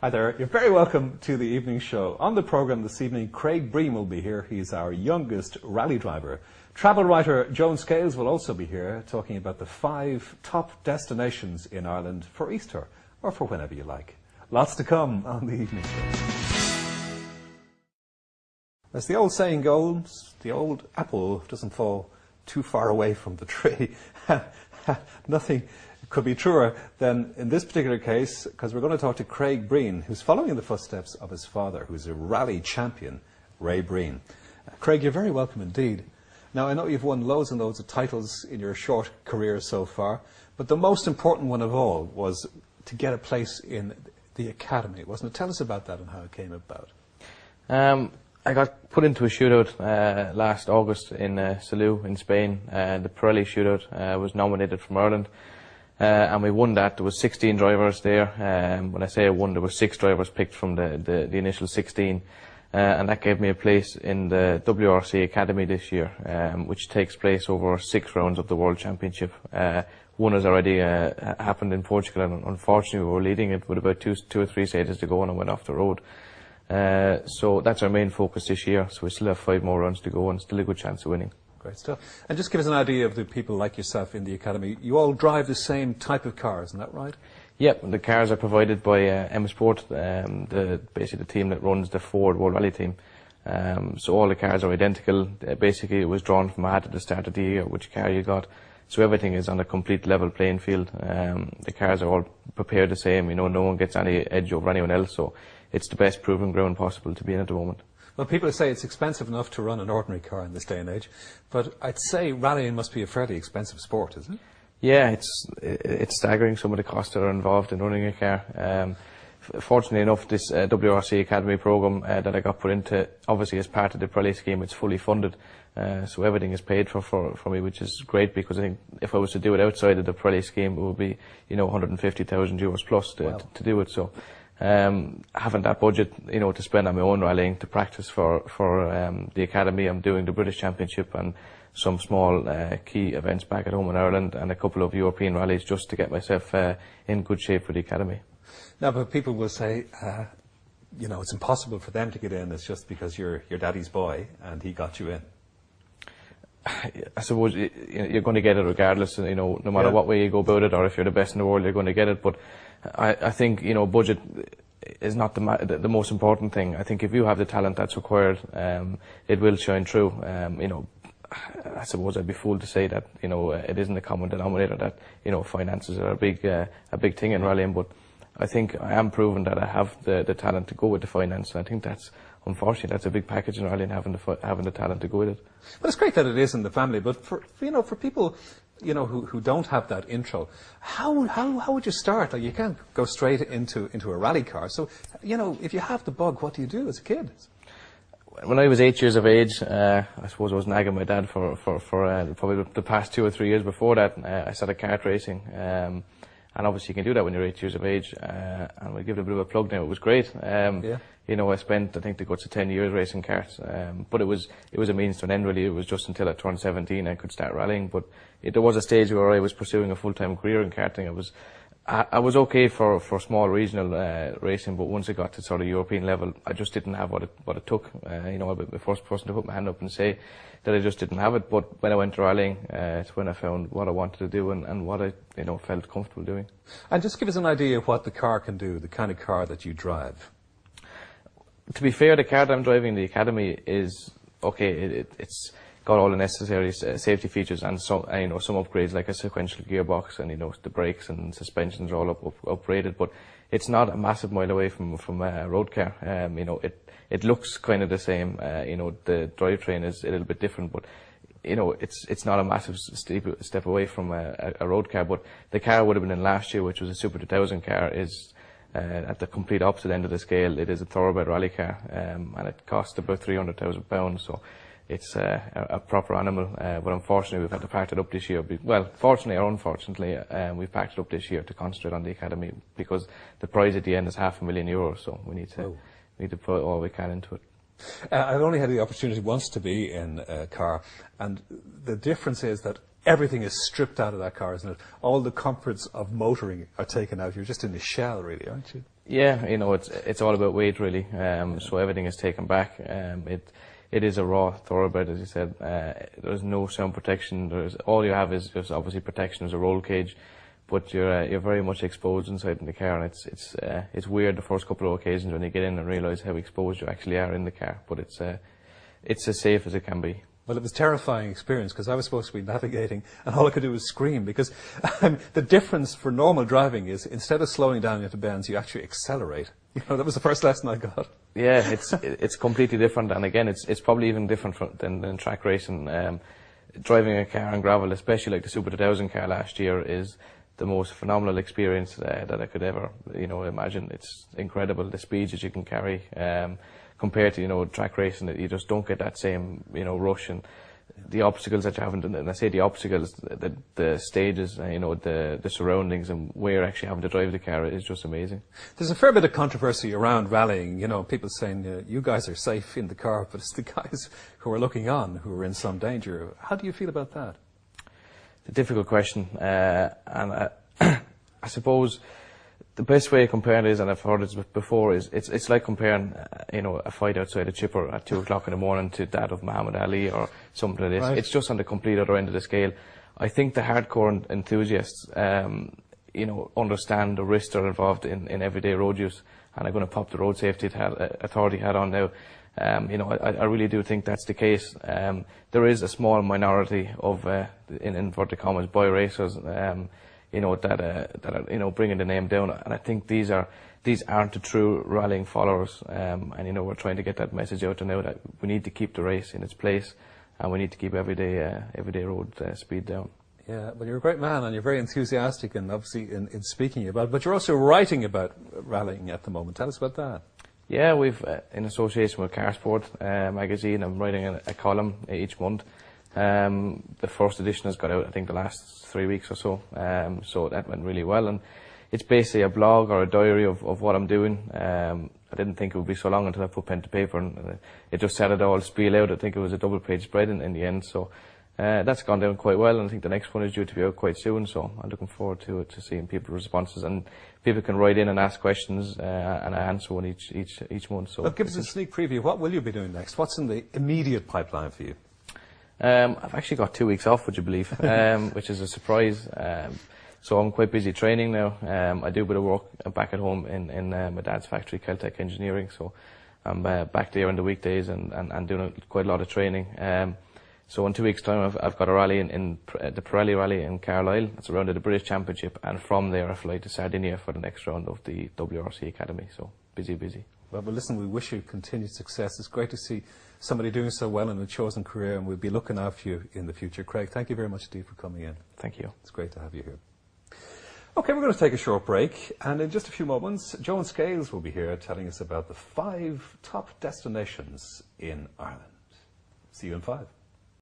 Hi there, you're very welcome to the evening show. On the programme this evening, Craig Breen will be here. He's our youngest rally driver. Travel writer Joan Scales will also be here, talking about the 5 top destinations in Ireland for Easter, or for whenever you like. Lots to come on the evening show. As the old saying goes, the old apple doesn't fall too far away from the tree. Nothing could be truer than in this particular case, because we're going to talk to Craig Breen, who's following in the footsteps of his father, who's a rally champion, Ray Breen. Craig, you're very welcome indeed. Now, I know you've won loads and loads of titles in your short career so far, but the most important one of all was to get a place in the academy, wasn't it? Tell us about that and how it came about. I got put into a shootout last August in Salou in Spain. The Pirelli shootout. Was nominated from Ireland. And we won that. There was 16 drivers there. When I say I won, there were 6 drivers picked from the initial 16. And that gave me a place in the WRC Academy this year, which takes place over 6 rounds of the World Championship. One has already happened in Portugal, and unfortunately we were leading it with about 2 or 3 stages to go, and I went off the road. So that's our main focus this year. So we still have 5 more rounds to go, and still a good chance of winning. Great stuff. And just give us an idea of the people like yourself in the academy. You all drive the same type of cars, isn't that right? Yep, the cars are provided by M Sport, basically the team that runs the Ford World Rally team. So all the cars are identical. Basically, it was drawn from a hat at the start of the year, which car you got. So everything is on a complete level playing field. The cars are all prepared the same. You know, no one gets any edge over anyone else. So it's the best proving ground possible to be in at the moment. Well, people say it's expensive enough to run an ordinary car in this day and age, but I'd say rallying must be a fairly expensive sport, isn't it? Yeah, it's staggering, some of the costs that are involved in running a car. Fortunately enough, this WRC Academy programme that I got put into, obviously as part of the Pirelli scheme, it's fully funded. So everything is paid for me, which is great, because I think if I was to do it outside of the Pirelli scheme, it would be, you know, 150,000 euros plus to do it. So having that budget, you know, to spend on my own rallying, to practice for the academy, I'm doing the British Championship and some small key events back at home in Ireland, and a couple of European rallies, just to get myself in good shape for the academy. Now, but people will say, you know, it's impossible for them to get in. It's just because you're your daddy's boy and he got you in. I suppose you're going to get it regardless, you know, no matter what way you go about it, or if you're the best in the world, you're going to get it. But I think, you know, budget is not the most important thing. I think if you have the talent that's required, it will shine through. You know, I suppose I'd be fooled to say that, you know, it isn't a common denominator, that, you know, finances are a big thing in rallying. But I think I am proven that I have the talent to go with the finance. And I think that's, unfortunately, that's a big package in rallying, having the talent to go with it. But it's great that it is in the family. But for people, you know, who don't have that intro, how would you start? Like, you can't go straight into a rally car. So, you know, if you have the bug, what do you do as a kid? When I was 8 years of age, I suppose I was nagging my dad for probably the past 2 or 3 years before that. I started kart racing, and obviously you can do that when you're 8 years of age. And we'll give it a bit of a plug now. It was great. You know, I spent, I think, the guts of 10 years racing karts. But it was a means to an end, really. It was just until I turned 17 I could start rallying. But there was a stage where I was pursuing a full-time career in karting. I was okay for small regional racing, but once I got to sort of European level, I just didn't have what it took. You know, I'll be the first person to put my hand up and say that I just didn't have it. But when I went to rallying, it's when I found what I wanted to do and what I, you know, felt comfortable doing. And just give us an idea of what the car can do, the kind of car that you drive. To be fair, the car that I'm driving in the academy is okay. It's got all the necessary safety features and some, you know, some upgrades, like a sequential gearbox, and, you know, the brakes and suspensions are all upgraded. But it's not a massive mile away from a road car. You know, it looks kind of the same. You know, the drivetrain is a little bit different, but, you know, it's not a massive step away from a road car. But the car would have been in last year, which was a Super 2000 car, is at the complete opposite end of the scale. It is a thoroughbred rally car, and it cost about £300,000. So it's a proper animal, but unfortunately we've had to pack it up this year. Well, fortunately or unfortunately, we've packed it up this year to concentrate on the academy, because the prize at the end is €500,000, so we need to put all we can into it. I've only had the opportunity once to be in a car, and the difference is that everything is stripped out of that car, isn't it? All the comforts of motoring are taken out. You're just in the shell, really, aren't you? Yeah, you know, it's all about weight really. So everything is taken back. It is a raw thoroughbred, as you said. There's no sound protection. All you have is just obviously protection as a roll cage, but you're very much exposed inside in the car, and it's weird the first couple of occasions when you get in and realise how exposed you actually are in the car. But it's as safe as it can be. Well, it was a terrifying experience because I was supposed to be navigating and all I could do was scream because the difference for normal driving is instead of slowing down into bends, you actually accelerate. You know, that was the first lesson I got. Yeah, it's completely different, and again, it's probably even different than track racing. Driving a car on gravel, especially like the Super 2000 car last year, is the most phenomenal experience that I could ever, you know, imagine. It's incredible, the speeds that you can carry. Compared to, you know, track racing, you just don't get that same, you know, rush, and the obstacles that you haven't done. And I say the obstacles, the stages, you know, the surroundings, and where you're actually having to drive the car is just amazing. There's a fair bit of controversy around rallying. You know, people saying you guys are safe in the car, but it's the guys who are looking on who are in some danger. How do you feel about that? It's a difficult question, and I suppose the best way of comparing it is, and I've heard it before, is it's like comparing, you know, a fight outside a chipper at 2 o'clock in the morning to that of Muhammad Ali or something like this. Right. It's just on the complete other end of the scale. I think the hardcore enthusiasts, you know, understand the risks that are involved in everyday road use, and I'm going to pop the road safety authority hat on now. You know, I really do think that's the case. There is a small minority of, in inverted commas, boy racers, you know, that are, you know, bringing the name down, and I think these aren't the true rallying followers, and you know, we're trying to get that message out there now that we need to keep the race in its place, and we need to keep everyday road speed down. Yeah, well, you're a great man, and you're very enthusiastic, and obviously in speaking about it, but you're also writing about rallying at the moment. Tell us about that. Yeah, we've, in association with Car Sport magazine, I'm writing a column each month. The first edition has got out, I think, the last 3 weeks or so, so that went really well, and it's basically a blog or a diary of what I'm doing. I didn't think it would be so long until I put pen to paper, and it just said it all spiel out. I think it was a double-page spread in the end, so that's gone down quite well, and I think the next one is due to be out quite soon, so I'm looking forward to seeing people's responses, and people can write in and ask questions, and I answer one each month. So, well, give us a sneak preview. What will you be doing next? What's in the immediate pipeline for you? I've actually got 2 weeks off, would you believe, which is a surprise. So I'm quite busy training now. I do a bit of work back at home in my dad's factory, Caltech Engineering, so I'm back there on the weekdays and doing quite a lot of training. So in 2 weeks' time, I've got a rally in the Pirelli Rally in Carlisle. It's around at the British Championship, and from there I fly to Sardinia for the next round of the WRC Academy. So busy. Well, listen, we wish you continued success. It's great to see somebody doing so well in a chosen career, and we'll be looking out for you in the future. Craig, thank you very much indeed for coming in. Thank you. It's great to have you here. Okay, we're going to take a short break, and in just a few moments, Joan Scales will be here telling us about the 5 top destinations in Ireland. See you in 5.